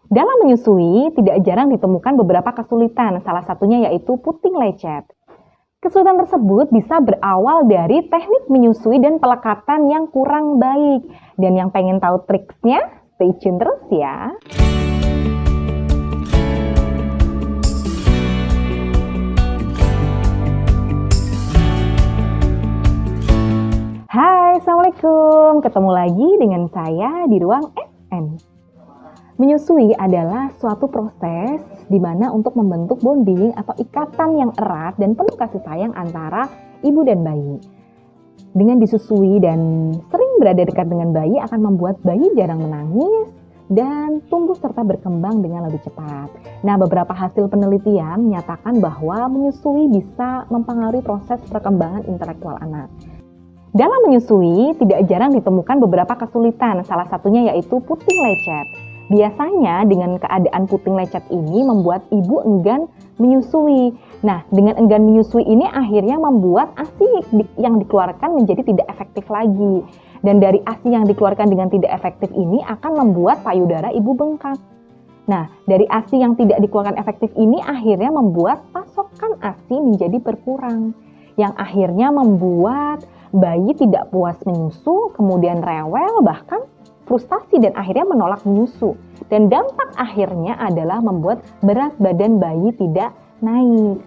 Dalam menyusui, tidak jarang ditemukan beberapa kesulitan, salah satunya yaitu puting lecet. Kesulitan tersebut bisa berawal dari teknik menyusui dan pelekatan yang kurang baik. Dan yang pengen tahu triksnya, stay tune terus ya. Hai, Assalamualaikum. Ketemu lagi dengan saya di ruang SN. Menyusui adalah suatu proses di mana untuk membentuk bonding atau ikatan yang erat dan penuh kasih sayang antara ibu dan bayi. Dengan disusui dan sering berada dekat dengan bayi akan membuat bayi jarang menangis dan tumbuh serta berkembang dengan lebih cepat. Nah, beberapa hasil penelitian menyatakan bahwa menyusui bisa mempengaruhi proses perkembangan intelektual anak. Dalam menyusui, tidak jarang ditemukan beberapa kesulitan, salah satunya yaitu puting lecet. Biasanya dengan keadaan puting lecet ini membuat ibu enggan menyusui. Nah, dengan enggan menyusui ini akhirnya membuat ASI yang dikeluarkan menjadi tidak efektif lagi. Dan dari ASI yang dikeluarkan dengan tidak efektif ini akan membuat payudara ibu bengkak. Nah, dari ASI yang tidak dikeluarkan efektif ini akhirnya membuat pasokan ASI menjadi berkurang. Yang akhirnya membuat bayi tidak puas menyusu, kemudian rewel, bahkan frustasi dan akhirnya menolak menyusu. Dan dampak akhirnya adalah membuat berat badan bayi tidak naik.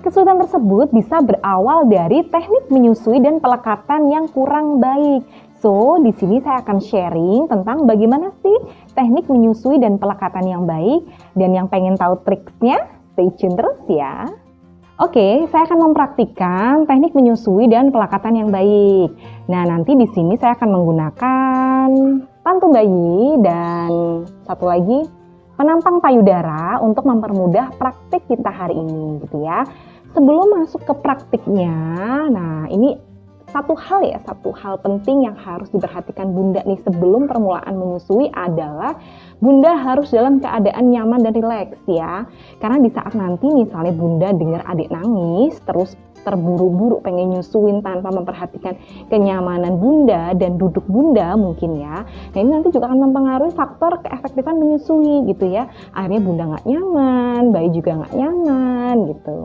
Kesulitan tersebut bisa berawal dari teknik menyusui dan pelekatan yang kurang baik. So, di sini saya akan sharing tentang bagaimana sih teknik menyusui dan pelekatan yang baik. Dan yang pengen tahu triksnya, stay tune terus ya. Oke, saya akan mempraktikkan teknik menyusui dan pelekatan yang baik. Nah, nanti di sini saya akan menggunakan pantu bayi dan satu lagi penampang payudara untuk mempermudah praktik kita hari ini gitu ya. Sebelum masuk ke praktiknya, nah ini satu hal penting yang harus diperhatikan Bunda nih sebelum permulaan menyusui adalah Bunda harus dalam keadaan nyaman dan rileks ya. Karena di saat nanti misalnya Bunda dengar adik nangis, terus terburu-buru pengen nyusuin tanpa memperhatikan kenyamanan Bunda dan duduk Bunda mungkin ya. Nah ini nanti juga akan mempengaruhi faktor keefektifan menyusui gitu ya. Akhirnya Bunda nggak nyaman, bayi juga nggak nyaman gitu.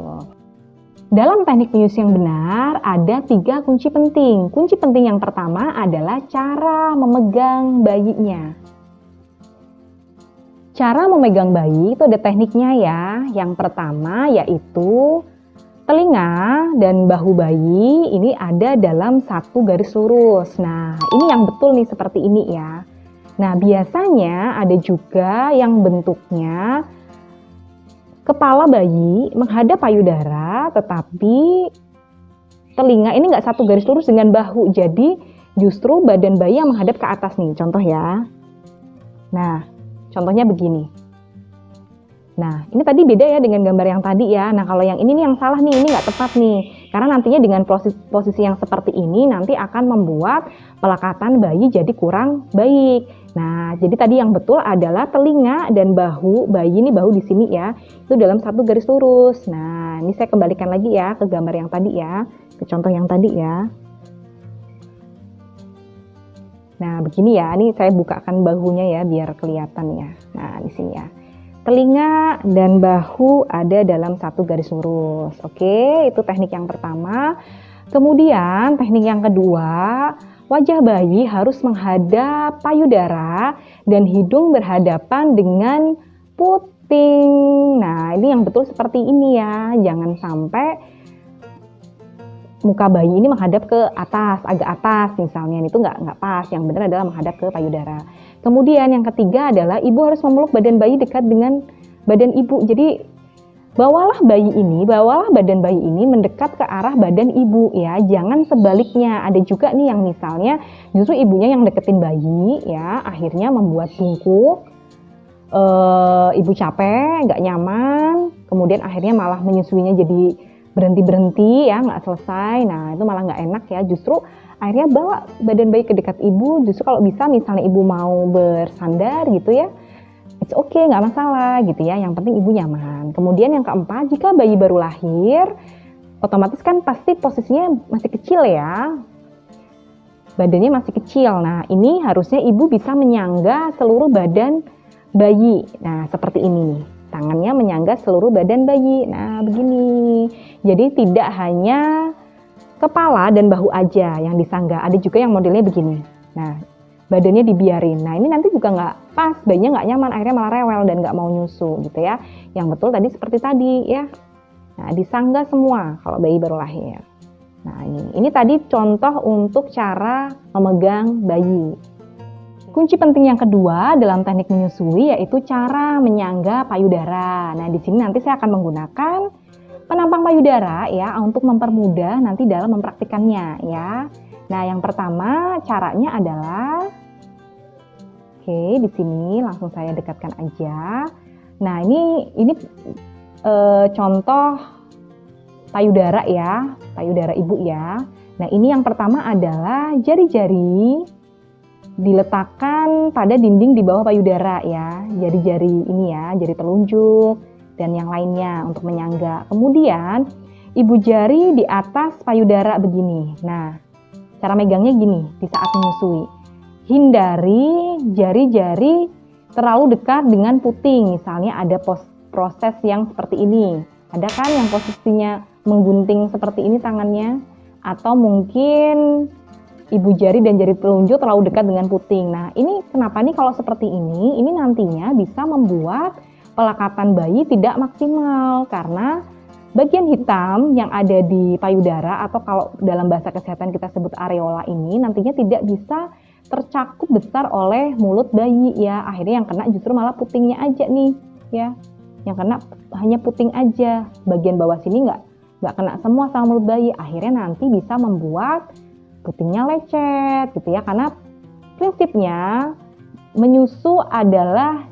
Dalam teknik menyusui yang benar, ada 3 kunci penting. Kunci penting yang pertama adalah cara memegang bayinya. Cara memegang bayi itu ada tekniknya ya. Yang pertama yaitu telinga dan bahu bayi ini ada dalam satu garis lurus. Nah, ini yang betul nih seperti ini ya. Nah, biasanya ada juga yang bentuknya kepala bayi menghadap payudara, tetapi telinga ini nggak satu garis lurus dengan bahu. Jadi justru badan bayi yang menghadap ke atas nih, contoh ya. Nah, contohnya begini. Nah, ini tadi beda ya dengan gambar yang tadi ya. Nah, kalau yang ini nih yang salah nih, ini nggak tepat nih. Karena nantinya dengan posisi yang seperti ini nanti akan membuat pelekatan bayi jadi kurang baik. Nah, jadi tadi yang betul adalah telinga dan bahu bayi, ini bahu di sini ya, itu dalam satu garis lurus. Nah, ini saya kembalikan lagi ya ke gambar yang tadi ya, ke contoh yang tadi ya. Nah, begini ya, ini saya bukakan bahunya ya biar kelihatan ya. Nah, di sini ya. Telinga dan bahu ada dalam satu garis lurus. Oke, itu teknik yang pertama. Kemudian teknik yang kedua, wajah bayi harus menghadap payudara dan hidung berhadapan dengan puting. Nah, ini yang betul seperti ini ya. Jangan sampai muka bayi ini menghadap ke atas, agak atas misalnya. Itu nggak pas. Yang benar adalah menghadap ke payudara. Kemudian yang ketiga adalah ibu harus memeluk badan bayi dekat dengan badan ibu. Jadi bawalah badan bayi ini mendekat ke arah badan ibu ya. Jangan sebaliknya. Ada juga nih yang misalnya justru ibunya yang deketin bayi ya, akhirnya membuat bungkuk. Ibu capek, nggak nyaman, kemudian akhirnya malah menyusuinya jadi berhenti ya, nggak selesai. Nah itu malah nggak enak ya. Justru akhirnya bawa badan bayi ke dekat ibu. Justru kalau bisa misalnya ibu mau bersandar gitu ya, it's okay, nggak masalah gitu ya. Yang penting ibu nyaman. Kemudian yang keempat, jika bayi baru lahir, otomatis kan pasti posisinya masih kecil ya. Badannya masih kecil. Nah ini harusnya ibu bisa menyangga seluruh badan bayi. Nah, seperti ini. Tangannya menyangga seluruh badan bayi. Nah, begini. Jadi tidak hanya kepala dan bahu aja yang disangga. Ada juga yang modelnya begini. Nah, badannya dibiarin. Nah, ini nanti juga nggak pas. Bayinya nggak nyaman, akhirnya malah rewel dan nggak mau nyusu gitu ya. Yang betul tadi seperti tadi ya. Nah, disangga semua kalau bayi baru lahir. Nah, ini tadi contoh untuk cara memegang bayi. Kunci penting yang kedua dalam teknik menyusui yaitu cara menyangga payudara. Nah, di sini nanti saya akan menggunakan penampang payudara ya untuk mempermudah nanti dalam mempraktikannya ya. Nah, yang pertama caranya adalah di sini langsung saya dekatkan aja. Nah, ini contoh payudara ya, payudara ibu ya. Nah, ini yang pertama adalah jari-jari diletakkan pada dinding di bawah payudara ya, jari-jari ini ya, jari telunjuk dan yang lainnya untuk menyangga. Kemudian ibu jari di atas payudara begini. Nah, cara megangnya gini di saat menyusui. Hindari jari-jari terlalu dekat dengan puting. Misalnya ada proses yang seperti ini. Ada kan yang posisinya menggunting seperti ini tangannya, atau mungkin ibu jari dan jari telunjuk terlalu dekat dengan puting. Nah, ini kenapa nih kalau seperti ini? Ini nantinya bisa membuat pelekatan bayi tidak maksimal karena bagian hitam yang ada di payudara atau kalau dalam bahasa kesehatan kita sebut areola ini nantinya tidak bisa tercakup besar oleh mulut bayi ya. Akhirnya yang kena justru malah putingnya aja nih ya. Yang kena hanya puting aja. Bagian bawah sini nggak kena semua sama mulut bayi. Akhirnya nanti bisa membuat putingnya lecet gitu ya, karena prinsipnya menyusu adalah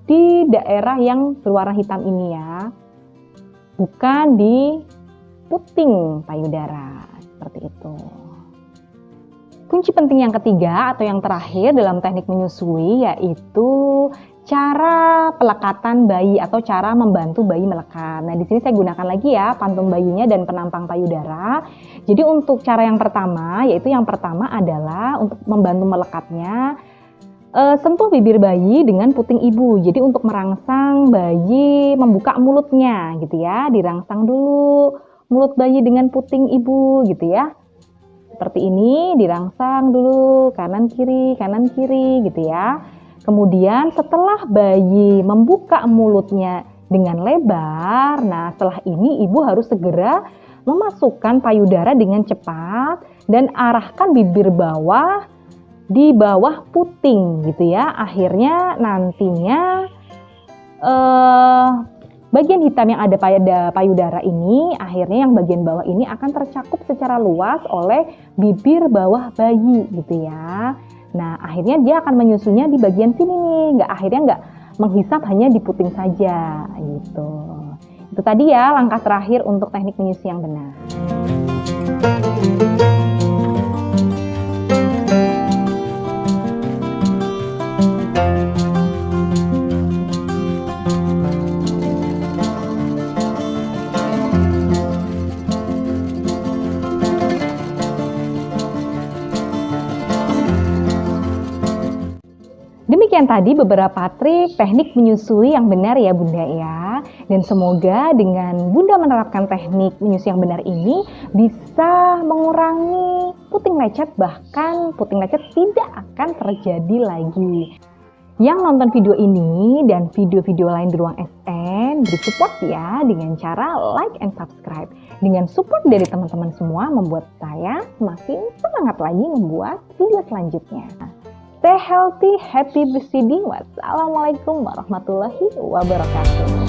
di daerah yang berwarna hitam ini ya, bukan di puting payudara seperti itu. Kunci penting yang ketiga atau yang terakhir dalam teknik menyusui yaitu cara pelekatan bayi atau cara membantu bayi melekat. Nah, di sini saya gunakan lagi ya pantum bayinya dan penampang payudara. Jadi untuk cara yang pertama, yaitu yang pertama adalah untuk membantu melekatnya, sentuh bibir bayi dengan puting ibu. Jadi untuk merangsang bayi membuka mulutnya gitu ya, dirangsang dulu mulut bayi dengan puting ibu gitu ya. Seperti ini, dirangsang dulu kanan kiri gitu ya. Kemudian setelah bayi membuka mulutnya dengan lebar, nah setelah ini ibu harus segera memasukkan payudara dengan cepat dan arahkan bibir bawah di bawah puting gitu ya. Akhirnya nantinya bagian hitam yang ada pada payudara ini, akhirnya yang bagian bawah ini akan tercakup secara luas oleh bibir bawah bayi gitu ya. Nah, akhirnya dia akan menyusunya di bagian sini nih, akhirnya nggak menghisap hanya di puting saja gitu. Itu tadi ya langkah terakhir untuk teknik menyusui yang benar. Demikian tadi beberapa trik teknik menyusui yang benar ya Bunda ya. Dan semoga dengan Bunda menerapkan teknik menyusui yang benar ini bisa mengurangi puting lecet, bahkan puting lecet tidak akan terjadi lagi. Yang nonton video ini dan video-video lain di Ruang SN beri support ya dengan cara like and subscribe. Dengan support dari teman-teman semua membuat saya semakin semangat lagi membuat video selanjutnya. Stay healthy, happy breastfeeding. Wassalamualaikum warahmatullahi wabarakatuh.